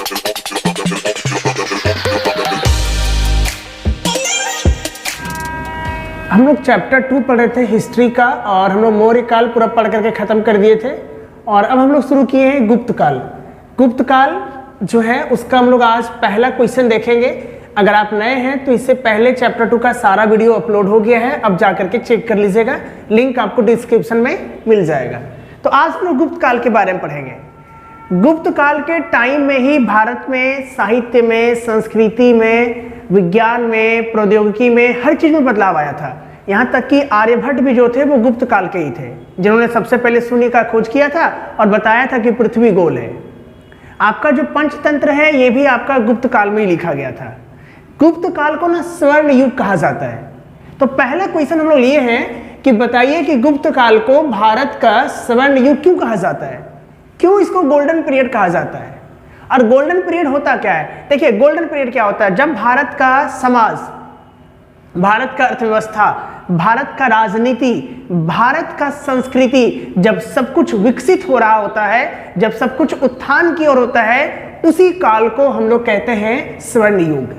हम लोग चैप्टर 2 पढ़ रहे थे हिस्ट्री का, और हम लोग मौर्य काल पूरा पढ़ करके ख़त्म कर दिए थे। और अब हम लोग शुरू किए हैं गुप्त काल। गुप्त काल जो है उसका हम लोग आज पहला क्वेश्चन देखेंगे। अगर आप नए हैं तो इससे पहले चैप्टर 2 का सारा वीडियो अपलोड हो गया है, अब जा करके चेक कर लीजिएगा, लिंक आपको डिस्क्रिप्शन में मिल जाएगा। तो आज हम लोग गुप्त काल के बारे में पढ़ेंगे। गुप्त काल के टाइम में ही भारत में साहित्य में, संस्कृति में, विज्ञान में, प्रौद्योगिकी में, हर चीज में बदलाव आया था। यहाँ तक कि आर्यभट्ट भी जो थे वो गुप्त काल के ही थे, जिन्होंने सबसे पहले शून्य का खोज किया था और बताया था कि पृथ्वी गोल है। आपका जो पंचतंत्र है ये भी आपका गुप्त काल में ही लिखा गया था। गुप्त काल को ना स्वर्ण युग कहा जाता है। तो पहला क्वेश्चन हम लोग लिए हैं कि बताइए कि गुप्त काल को भारत का स्वर्ण युग क्यों कहा जाता है, क्यों इसको गोल्डन पीरियड कहा जाता है। और गोल्डन पीरियड होता क्या है? देखिए, गोल्डन पीरियड क्या होता है? जब भारत का समाज, भारत का अर्थव्यवस्था, भारत का राजनीति, भारत का संस्कृति, जब सब कुछ विकसित हो रहा होता है, जब सब कुछ उत्थान की ओर होता है, उसी काल को हम लोग कहते हैं स्वर्ण युग।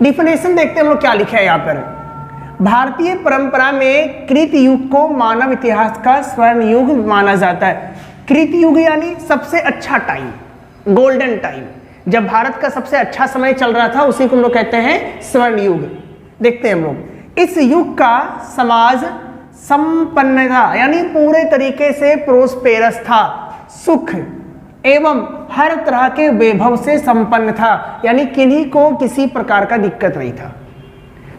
डिफिनेशन देखते हैं हम लोग क्या लिखा है यहाँ पर। भारतीय परंपरा में कृत युग को मानव इतिहास का स्वर्ण युग माना जाता है। कृत युग यानी सबसे अच्छा टाइम, गोल्डन टाइम, जब भारत का सबसे अच्छा समय चल रहा था, उसी को हम लोग कहते हैं स्वर्ण युग। देखते हैं हम लोग, इस युग का समाज संपन्न था, यानी पूरे तरीके से प्रोस्पेरस था, सुख एवं हर तरह के वैभव से संपन्न था, यानी किन्हीं को किसी प्रकार का दिक्कत नहीं था।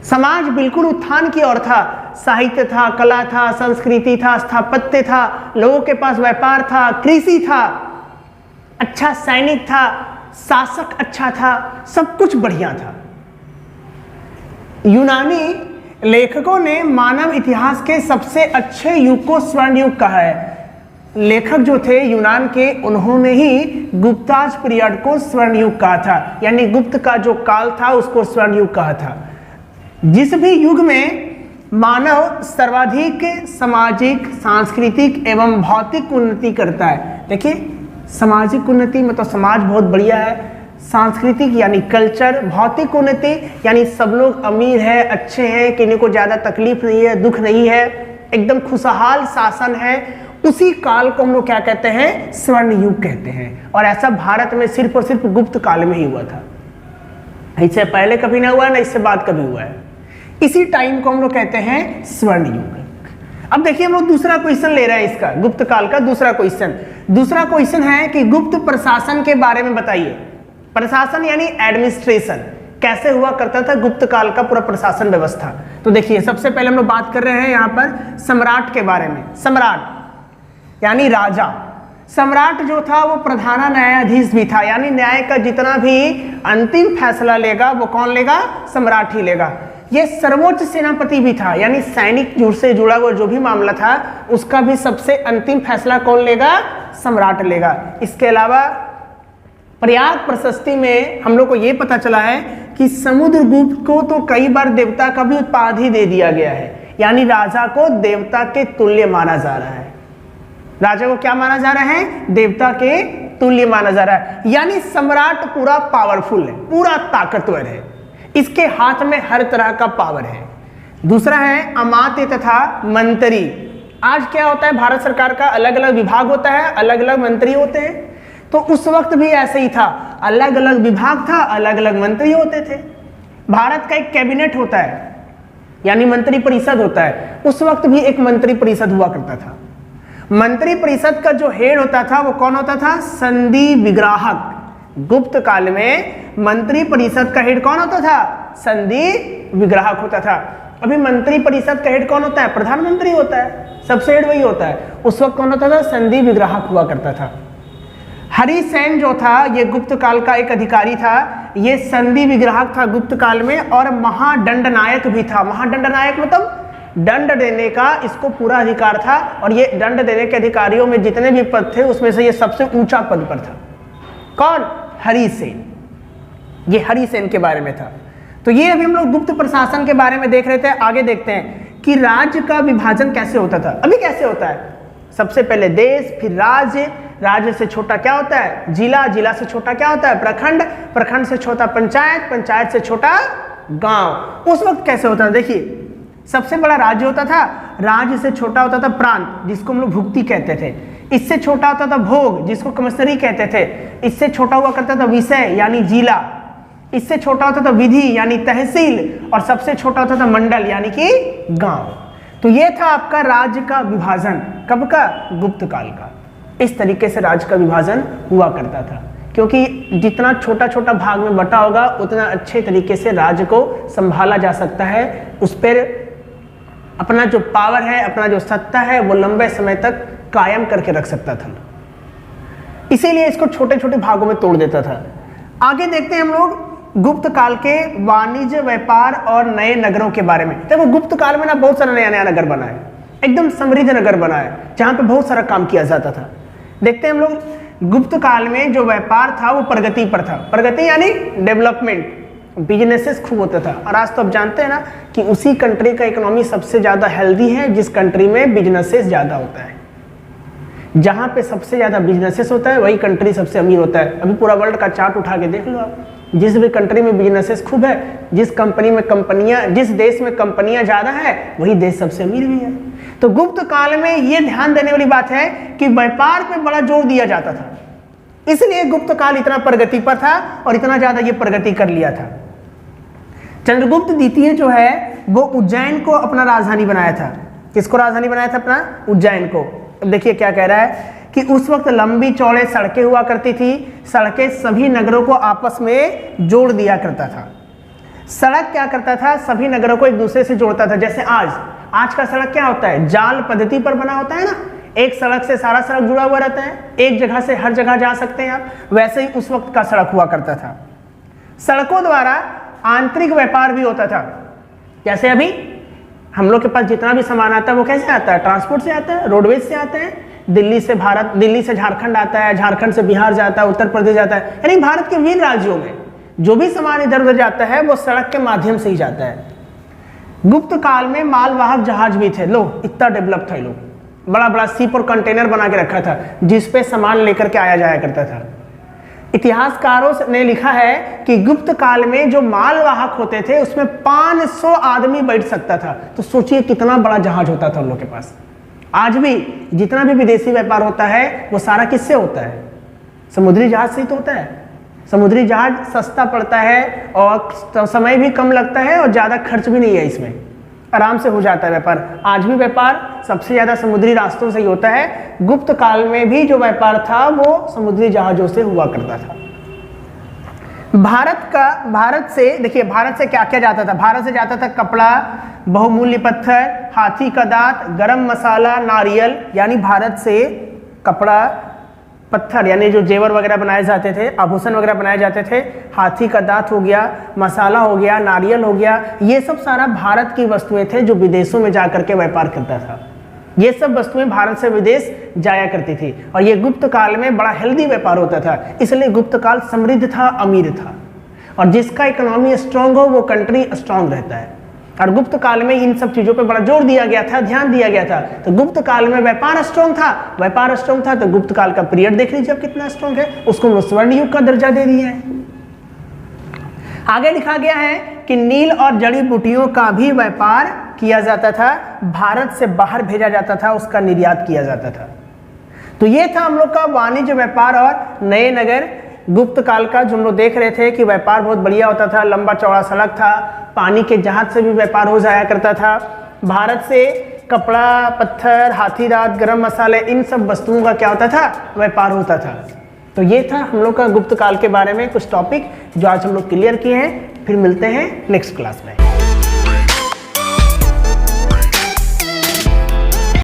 समाज बिल्कुल उत्थान की ओर था। साहित्य था, कला था, संस्कृति था, स्थापत्य था, लोगों के पास व्यापार था, कृषि था, अच्छा सैनिक था, शासक अच्छा था, सब कुछ बढ़िया था। यूनानी लेखकों ने मानव इतिहास के सबसे अच्छे युग को स्वर्ण युग कहा है। लेखक जो थे यूनान के, उन्होंने ही गुप्ताज पीरियड को स्वर्ण युग कहा था, यानी गुप्त का जो काल था उसको स्वर्ण युग कहा था। जिस भी युग में मानव सर्वाधिक सामाजिक, सांस्कृतिक एवं भौतिक उन्नति करता है। देखिए, सामाजिक उन्नति मतलब समाज बहुत बढ़िया है, सांस्कृतिक यानी कल्चर, भौतिक उन्नति यानी सब लोग अमीर है, अच्छे हैं, किसी को ज़्यादा तकलीफ नहीं है, दुख नहीं है, एकदम खुशहाल शासन है, उसी काल को हम लोग क्या कहते हैं? स्वर्ण युग कहते हैं। और ऐसा भारत में सिर्फ और सिर्फ गुप्त काल में ही हुआ था। इससे पहले कभी ना हुआ है, ना इससे बाद कभी हुआ है। इसी टाइम को हम लोग कहते हैं स्वर्ण युग। अब देखिए, हम लोग दूसरा क्वेश्चन ले रहे हैं इसका, गुप्त काल का दूसरा क्वेश्चन। दूसरा क्वेश्चन है कि गुप्त प्रशासन के बारे में बताइए। प्रशासन यानी एडमिनिस्ट्रेशन, कैसे हुआ करता था गुप्त काल का पूरा प्रशासन व्यवस्था। तो देखिए, सबसे पहले हम लोग बात कर रहे हैं यहाँ पर सम्राट के बारे में। सम्राट यानी राजा। सम्राट जो था वो प्रधान न्यायाधीश भी था, यानी न्याय का जितना भी अंतिम फैसला लेगा वो कौन लेगा? सम्राट ही लेगा। ये सर्वोच्च सेनापति भी था, यानी सैनिक से जुड़ा हुआ जो भी मामला था उसका भी सबसे अंतिम फैसला कौन लेगा? सम्राट लेगा। इसके अलावा प्रयाग प्रशस्ति में हम लोग को ये पता चला है कि समुद्रगुप्त को तो कई बार देवता का भी उपाधि दे दिया गया है, यानी राजा को देवता के तुल्य माना जा रहा है। राजा को क्या माना जा रहा है? देवता के तुल्य माना जा रहा है। यानी सम्राट पूरा पावरफुल है, पूरा ताकतवर है, इसके हाथ में हर तरह का पावर है। दूसरा है अमात्य तथा मंत्री। आज क्या होता है, भारत सरकार का अलग अलग विभाग होता है, अलग अलग मंत्री होते हैं। तो उस वक्त भी ऐसे ही था, अलग अलग विभाग था, अलग अलग मंत्री होते थे। भारत का एक कैबिनेट होता है, यानी मंत्री परिषद होता है। उस वक्त भी एक मंत्री परिषद हुआ करता था। मंत्री परिषद का जो हेड होता था वो कौन होता था? संधि विग्राहक। गुप्त काल में मंत्री परिषद का हेड कौन होता था? संधि विग्राहक होता था। अभी मंत्री परिषद का हेड कौन होता है? प्रधानमंत्री होता है, सबसे हेड वही होता है। उस वक्त कौन होता था? संधि विग्राहक हुआ करता था। हरिसेन जो था ये गुप्त काल का एक अधिकारी था, ये संधि विग्राहक था गुप्त काल में, और महादंड नायक भी था। महादंड नायक मतलब दंड देने का इसको पूरा अधिकार था, और ये दंड देने के अधिकारियों में जितने भी पद थे उसमें से ये सबसे ऊंचा पद पर था। कौन? हरिसेन। ये हरिसेन के बारे में था। तो ये अभी हम लोग गुप्त प्रशासन के बारे में देख रहे थे। आगे देखते हैं कि राज्य का विभाजन कैसे होता था। अभी कैसे होता है? सबसे पहले देश, फिर राज्य, राज्य से छोटा क्या होता है? जिला, जिला से छोटा क्या होता है? प्रखंड, प्रखंड से छोटा पंचायत, पंचायत से छोटा गांव। उस वक्त कैसे होता था? देखिए, सबसे बड़ा राज्य होता था, राज्य से छोटा होता था प्रांत, जिसको हम लोग भुक्ति कहते थे। इससे छोटा होता था भोग, जिसको कमिश्नरी कहते थे। इससे छोटा हुआ करता था विषय यानी जिला। इससे छोटा होता था विधि यानी तहसील, और सबसे छोटा होता था मंडल यानी कि गांव। तो ये था आपका राज्य का विभाजन। कब का? गुप्त काल का। इस तरीके से राज्य का विभाजन हुआ करता था, क्योंकि जितना छोटा छोटा भाग में बटा होगा उतना अच्छे तरीके से राज्य को संभाला जा सकता है। उस पर अपना जो पावर है, अपना जो सत्ता है, वो लंबे समय तक कायम करके रख सकता था। इसीलिए इसको छोटे छोटे भागों में तोड़ देता था। आगे देखते हैं हम लोग गुप्त काल के वाणिज्य, व्यापार और नए नगरों के बारे में। देखो, गुप्त काल में ना बहुत सारा नया नया नगर बना है, एकदम समृद्ध नगर बना है, जहां पे बहुत सारा काम किया जाता था। देखते हैं हम लोग गुप्त काल में जो व्यापार था वो प्रगति पर था। प्रगति यानी डेवलपमेंट, बिजनेसेस खूब होता था। और आज तो आप जानते हैं ना कि उसी कंट्री का इकोनॉमी सबसे ज्यादा हेल्दी है जिस कंट्री में बिजनेसेस ज्यादा होता है। जहां पे सबसे ज्यादा बिजनेसेस होता है वही कंट्री सबसे अमीर होता है। अभी पूरा वर्ल्ड का चार्ट उठा के देख लो आप, जिस भी कंट्री में बिजनेसेस खूब है, जिस कंपनी में कंपनियां, जिस देश में कंपनियां ज्यादा है, वही देश सबसे अमीर भी है। तो गुप्त काल में ये ध्यान देने वाली बात है कि व्यापार पे बड़ा जोर दिया जाता था, इसलिए गुप्त काल इतना प्रगति पर था और इतना ज्यादा ये प्रगति कर लिया था। चंद्रगुप्त द्वितीय जो है वो उज्जैन को अपना राजधानी बनाया था। किसको राजधानी बनाया था? अपना उज्जैन को। अब देखिए क्या कह रहा है कि उस वक्त लंबी चौड़े सड़कें हुआ करती थी। सड़कें सभी नगरों को आपस में जोड़ दिया करता था। सड़क क्या करता था? सभी नगरों को एक दूसरे से जोड़ता था। जैसे आज का सड़क क्या होता है? जाल पद्धति पर बना होता है ना, एक सड़क से सारा सड़क जुड़ा हुआ रहता है, एक जगह से हर जगह जा सकते हैं आप। वैसे ही उस वक्त का सड़क हुआ करता था। सड़कों द्वारा आंतरिक व्यापार भी होता था। जैसे अभी हम लोग के पास जितना भी सामान आता है वो कैसे आता है? ट्रांसपोर्ट से आता है, रोडवेज से आता है। दिल्ली से झारखंड आता है, झारखंड से बिहार जाता है, उत्तर प्रदेश जाता है। यानी भारत के विभिन्न राज्यों में जो भी सामान इधर उधर जाता है वो सड़क के माध्यम से ही जाता है। गुप्त काल में मालवाहक जहाज भी थे। लो, इतना डेवलप था, लोग बड़ा बड़ा शिप और कंटेनर बना के रखा था जिसपे सामान लेकर के आया जाया करता था। इतिहासकारों ने लिखा है कि गुप्त काल में जो मालवाहक होते थे उसमें 500 आदमी बैठ सकता था। तो सोचिए कितना बड़ा जहाज होता था उन लोग के पास। आज भी जितना भी विदेशी व्यापार होता है वो सारा किससे होता है? समुद्री जहाज से ही तो होता है। समुद्री जहाज सस्ता पड़ता है और समय भी कम लगता है और ज्यादा खर्च भी नहीं है, इसमें आराम से हो जाता है व्यापार। आज भी व्यापार सबसे ज्यादा समुद्री रास्तों से ही होता है। गुप्त काल में भी जो व्यापार था वो समुद्री जहाजों से हुआ करता था। भारत से क्या क्या जाता था? भारत से जाता था कपड़ा, बहुमूल्य पत्थर, हाथी का दांत, गरम मसाला, नारियल। यानी भारत से कपड़ा, पत्थर यानी जो जेवर वगैरह बनाए जाते थे, आभूषण वगैरह बनाए जाते थे, हाथी का दांत हो गया, मसाला हो गया, नारियल हो गया, ये सब सारा भारत की वस्तुएं थे जो विदेशों में जाकर के व्यापार करता था। ये सब वस्तुएं भारत से विदेश जाया करती थी और ये गुप्त काल में बड़ा हेल्दी व्यापार होता था। इसलिए गुप्त काल समृद्ध था, अमीर था, और जिसका इकोनॉमी स्ट्रांग हो वो कंट्री स्ट्रांग रहता है। और गुप्त काल में इन सब चीजों पे बड़ा जोर दिया गया था, ध्यान दिया गया था। तो गुप्त काल में व्यापार स्ट्रांग था, तो गुप्त काल का पीरियड देख लीजिए अब कितना स्ट्रांग है, उसको हम स्वर्ण युग का दर्जा दे दिया है। आगे लिखा गया है कि नील और जड़ी बूटियों का भी व्यापार किया जाता था, भारत से बाहर भेजा जाता था, उसका निर्यात किया जाता था। तो ये था हम लोग का वाणिज्य, व्यापार और नए नगर। गुप्त काल का जो हम लोग देख रहे थे कि व्यापार बहुत बढ़िया होता था, लंबा चौड़ा सड़क था, पानी के जहाज से भी व्यापार हो जाया करता था। भारत से कपड़ा, पत्थर, हाथी दांत, गरम मसाले, इन सब वस्तुओं का क्या होता था? व्यापार होता था। तो ये था हम लोग का गुप्त काल के बारे में कुछ टॉपिक जो आज हम लोग क्लियर किए हैं। फिर मिलते हैं नेक्स्ट क्लास में।